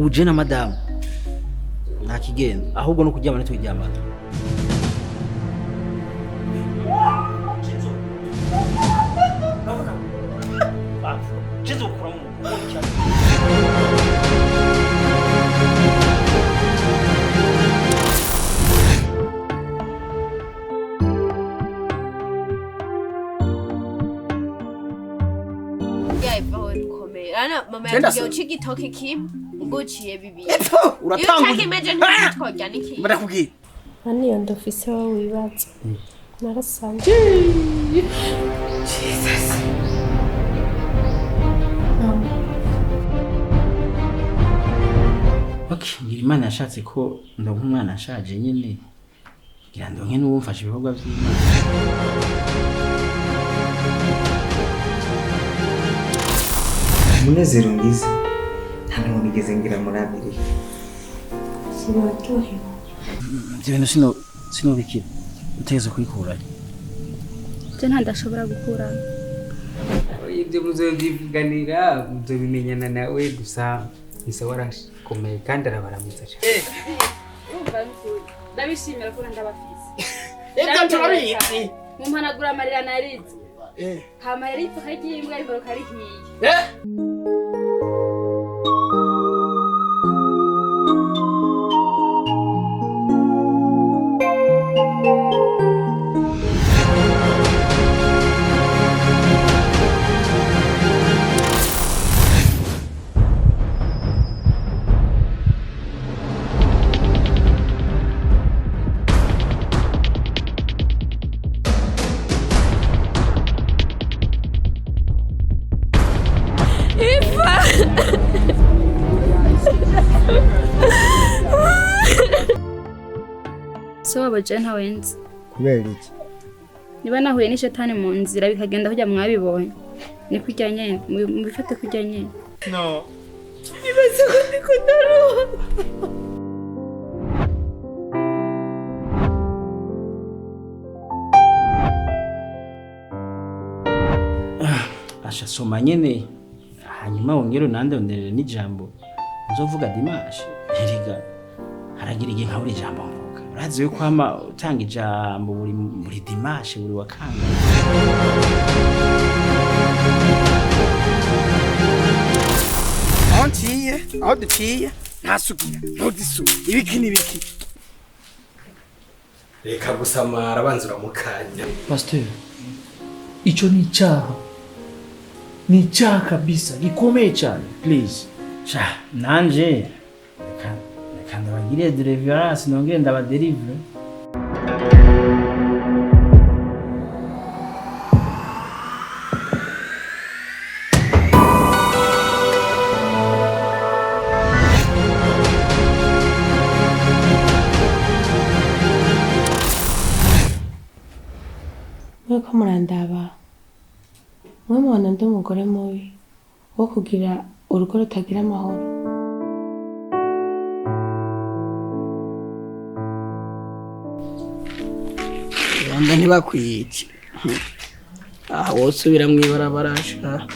uje na madamu nta kigenda ahubwo no kuryama ntitwiryamana. Mama yangiye ucigitoke kimwe nguciye bibiri. Uratanga. Iyo imeje ntitwojya niki. Barakubwiye. Ani yo ndofise wowe wibaza. Narasanga. Jesus. Okay, ngira Imana yashatse ko ndonka umwana ashaje nyine. Ngira ndonke n'uwumfasha ibikorwa by'Imana. Umunezero ngize nta muntu nigeze ngira muri Amerika. Sinaryohewe. Ibintu sinobikira utegerezwa kubikurayo. Je ntandashobora gukura. Ibyo muzobyivuganira muzobimenyana nawe gusa isa warakomeye kandi arabaramutsa cyane. Ndabishimira ko ndabafise. Ibyo turabizi. Mumpanagura amarira narize. Hama yari hagiye imbwa ariko karihiye. So abaje ntawenze. Kubera iki? Niba nahuye n'ishetani mu nzira bikagenda kujya mwabibonye. Ni kujya nyene, mubifate kujya nyene. No. Nibaze ko ndikudaruha. Asha soma nyene hanyuma wongere nandonderere n'ijambo nzovuga Dimanche. Erega haragira igihe nkabura ijambo mvuga. Urazi yo kwama utanga ijambo buri Dimanche buri wa kanga. Aho duciye ntasugira ntudisuba ibiki n'ibiki. Reka gusamara banzura mu kanya. Pastor, icho ni icyaha. Ni icyaha kabisa gikomeye cyane. Please. Sha nanje reka ndabagire deliverance nongere ndabadelivre. Mweko murandaba. Mwe mubona ndi umugore mubi wo kugira urugo rutagira amahoro. Yanda ntibakwiye. Ah wosubira mwibarabara sha.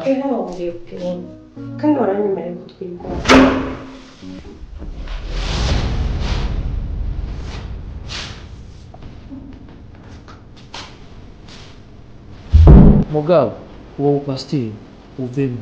Ego ngiye kubona. Kandi waranyemereye kutwimba. Mugabo, uwo pasteur uvemo.